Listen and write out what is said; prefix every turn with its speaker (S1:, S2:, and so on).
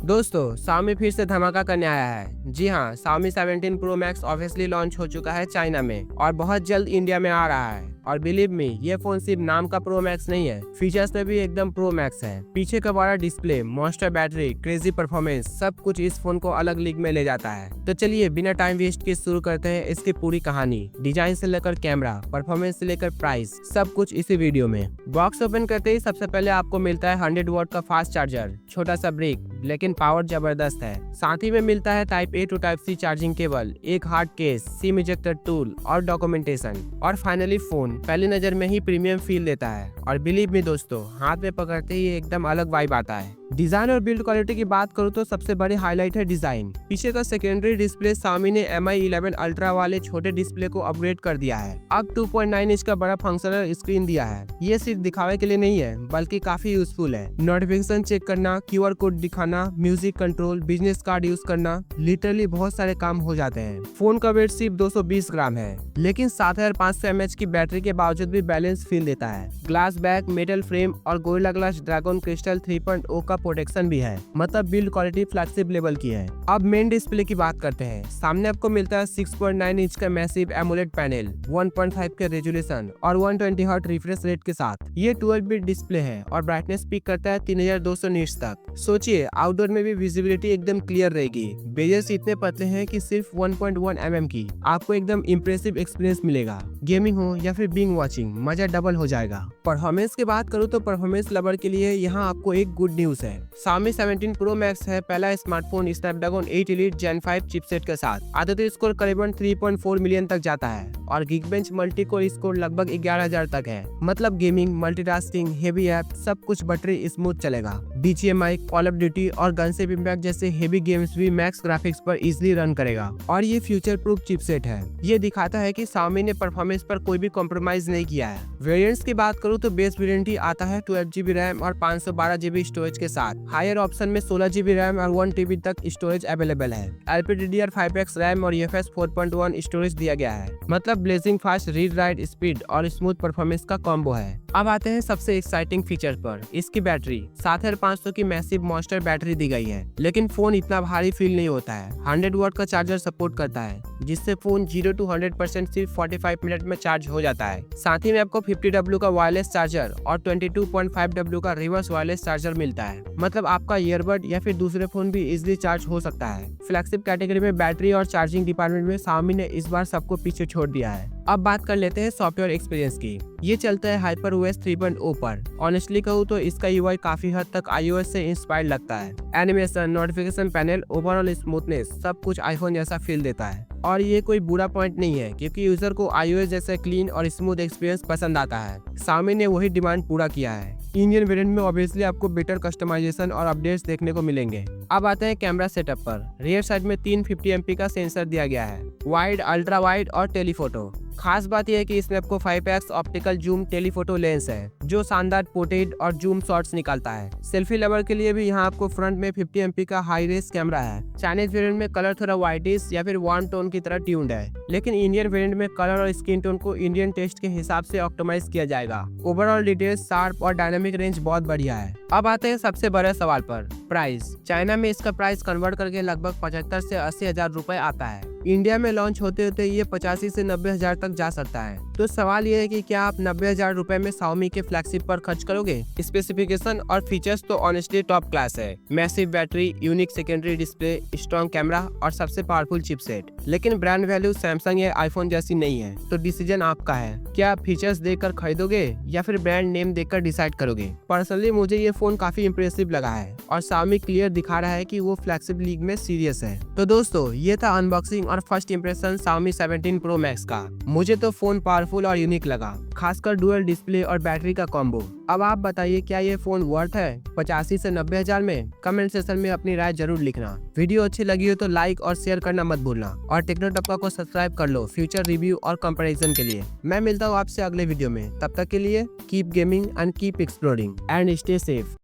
S1: दोस्तों Xiaomi फिर से धमाका करने आया है। जी हाँ, Xiaomi 17 Pro Max officially launch हो चुका है चाइना में और बहुत जल्द इंडिया में आ रहा है। और बिलीव मी, ये फोन सिर्फ नाम का प्रो मैक्स नहीं है, फीचर्स में भी एकदम प्रो मैक्स है। पीछे का बड़ा display, monster battery, crazy performance, सब कुछ इस फोन को अलग लीग में ले जाता है। तो चलिए बिना टाइम वेस्ट के शुरू करते हैं इसकी पूरी कहानी। डिजाइन से लेकर कैमरा, परफॉर्मेंस से लेकर प्राइस, सब कुछ इसी वीडियो में। बॉक्स ओपन करते ही सबसे पहले आपको मिलता है 100 वॉट का फास्ट चार्जर, छोटा सा ब्रेक लेकिन पावर जबरदस्त है। साथ ही में मिलता है type A to type C charging cable, एक hard case, SIM ejector tool और डॉक्यूमेंटेशन। और फाइनली फोन पहली नजर में ही प्रीमियम फील देता है और बिलीव मी दोस्तों, हाथ में पकड़ते ही एकदम अलग वाइब आता है। डिजाइन और बिल्ड क्वालिटी की बात करूँ तो सबसे बड़ी हाईलाइट है डिजाइन। पीछे का सेकेंडरी डिस्प्ले Xiaomi ने Mi 11 अल्ट्रा वाले छोटे डिस्प्ले को अपग्रेड कर दिया है। अब 2.9 इंच का बड़ा फंक्शनल स्क्रीन दिया है। ये सिर्फ दिखावे के लिए नहीं है बल्कि काफी यूजफुल है। नोटिफिकेशन चेक करना, QR कोड दिखाना, music control, business card use करना, लिटरली बहुत सारे काम हो जाते हैं। फोन का वेट सिर्फ 220 ग्राम है लेकिन 7500 mAh की बैटरी के बावजूद भी बैलेंस फील देता है। ग्लास बैक, मेटल फ्रेम और गोरिल्ला ग्लास ड्रैगन क्रिस्टल 3.0 का प्रोटेक्शन भी है, मतलब बिल्ड क्वालिटी फ्लैगशिप लेवल की है। अब मेन डिस्प्ले की बात करते हैं। सामने आपको मिलता है 6.9 इंच का मैसिव एमोलेड पैनल, 1.5 के रेजोल्यूशन और 120 हर्ट्ज रिफ्रेश रेट के साथ। ये 12 बिट डिस्प्ले है और ब्राइटनेस पीक करता है 3200 निट्स तक। सोचिए आउटडोर में भी विजिबिलिटी एकदम क्लियर रहेगी। बेजेस इतने पतले हैं कि सिर्फ 1.1 mm की आपको एकदम इम्प्रेसिव एक्सपीरियंस मिलेगा। गेमिंग हो या फिर बिंग वॉचिंग, मजा डबल हो जाएगा। परफॉर्मेंस की बात करूँ तो परफॉर्मेंस लवर के लिए यहाँ आपको एक गुड न्यूज है। Xiaomi 17 Pro Max है पहला smartphone Snapdragon 8 Elite Gen 5 chipset के साथ। आदत स्कोर करीबन 3.4 मिलियन तक जाता है और Geekbench मल्टी कोर स्कोर लगभग 11000 तक है। मतलब गेमिंग, मल्टीटास्किंग, हेवी ऐप सब कुछ बटरी स्मूथ चलेगा। BGMI, कॉल ऑफ ड्यूटी और गनशिप इम्पैक्ट जैसे हेवी गेम्स भी मैक्स ग्राफिक्स पर इजीली रन करेगा। और ये फ्यूचर प्रूफ चिपसेट है। ये दिखाता है कि Xiaomi ने परफॉर्मेंस पर कोई भी कॉम्प्रोमाइज नहीं किया है। वेरिएंट्स की बात करूँ तो बेस वेरिएंट ही आता है 12GB रैम और 512GB स्टोरेज के साथ। हायर ऑप्शन में 16GB रैम और 1TB तक स्टोरेज अवेलेबल है। LPDDR5X रैम और UFS 4.1 स्टोरेज दिया गया है, मतलब blazing fast read write speed और स्मूथ परफॉर्मेंस का कॉम्बो है। अब आते हैं सबसे एक्साइटिंग फीचर पर। इसकी बैटरी 7500 की मैसिव मॉन्स्टर बैटरी दी गई है, लेकिन फोन इतना भारी फील नहीं होता है। 100 वॉट का चार्जर सपोर्ट करता है जिससे फोन 0 to 100% सिर्फ 45 मिनट में चार्ज हो जाता है। साथ ही में आपको 50W का वायरलेस चार्जर और 22.5W का रिवर्स वायरलेस चार्जर मिलता है, मतलब आपका ईयरबड या फिर दूसरे फोन भी इजीली चार्ज हो सकता है। फ्लैगशिप कैटेगरी में बैटरी और चार्जिंग डिपार्टमेंट में Xiaomi ने इस बार सबको पीछे छोड़ दिया है। अब बात कर लेते हैं सॉफ्टवेयर एक्सपीरियंस की। ये चलता है HyperOS 3.0 पर। ऑनेस्टली कहूँ तो इसका UI काफी हद तक iOS से इंस्पायर्ड लगता है। Animation, notification panel, overall smoothness सब कुछ आईफोन जैसा फील देता है। और ये कोई बुरा पॉइंट नहीं है क्योंकि यूजर को iOS जैसे क्लीन और स्मूथ एक्सपीरियंस पसंद आता है। Xiaomi ने वही डिमांड पूरा किया है। इंडियन वेरिएंट में ऑब्वियसली आपको बेटर कस्टमाइजेशन और अपडेट्स देखने को मिलेंगे। अब आते हैं कैमरा सेटअप पर। रियर साइड में 350 MP का सेंसर दिया गया है, वाइड, अल्ट्रा वाइड और टेलीफोटो। खास बात यह है कि इसमें आपको 5x optical zoom telephoto lens है जो शानदार पोर्ट्रेट और जूम शॉट्स निकालता है। सेल्फी लवर के लिए भी यहाँ आपको फ्रंट में 50 MP का हाई रेस कैमरा है। चाइनीज वेरिएंट में कलर थोड़ा व्हाइटिश या फिर वार्म टोन की तरह ट्यून्ड है, लेकिन इंडियन वेरिएंट में कलर और स्किन टोन को इंडियन टेस्ट के हिसाब से ऑप्टिमाइज किया जाएगा। ओवरऑल डिटेल्स शार्प और डायनामिक रेंज बहुत बढ़िया है। अब आते हैं सबसे बड़े सवाल पर, प्राइस। चाइना में इसका प्राइस कन्वर्ट करके लगभग 75 से 80 हजार रुपए आता है। इंडिया में लॉन्च होते होते ये 85 से 90 हजार तक जा सकता है। तो सवाल ये है कि क्या आप 90 हजार रुपए में Xiaomi के फ्लैगशिप पर खर्च करोगे? स्पेसिफिकेशन और फीचर्स तो ऑनेस्टली टॉप क्लास है। Massive battery, unique secondary display, strong camera और सबसे पावरफुल चिपसेट। लेकिन ब्रांड वैल्यू सैमसंग या आईफोन जैसी नहीं है, तो डिसीजन आपका है। क्या आप फीचर्स देखकर खरीदोगे या फिर ब्रांड नेम देखकर डिसाइड करोगे? पर्सनली मुझे ये फोन काफी इंप्रेसिव लगा है और Xiaomi क्लियर दिखा रहा है कि वो फ्लैगशिप लीग में सीरियस है। तो दोस्तों ये था अनबॉक्सिंग और first impression Xiaomi 17 Pro Max का। मुझे तो फोन पावरफुल और यूनिक लगा, खासकर डुअल डिस्प्ले और बैटरी का कॉम्बो। अब आप बताइए क्या ये फोन वर्थ है 85 से 90 हजार में? कमेंट सेक्शन में अपनी राय जरूर लिखना। वीडियो अच्छी लगी हो तो लाइक और शेयर करना मत भूलना और टेक्नोटॉपका को सब्सक्राइब कर लो फ्यूचर रिव्यू और कंपैरिजन के लिए। मैं मिलता हूँ आपसे अगले वीडियो में, तब तक के लिए keep gaming and keep exploring and stay safe.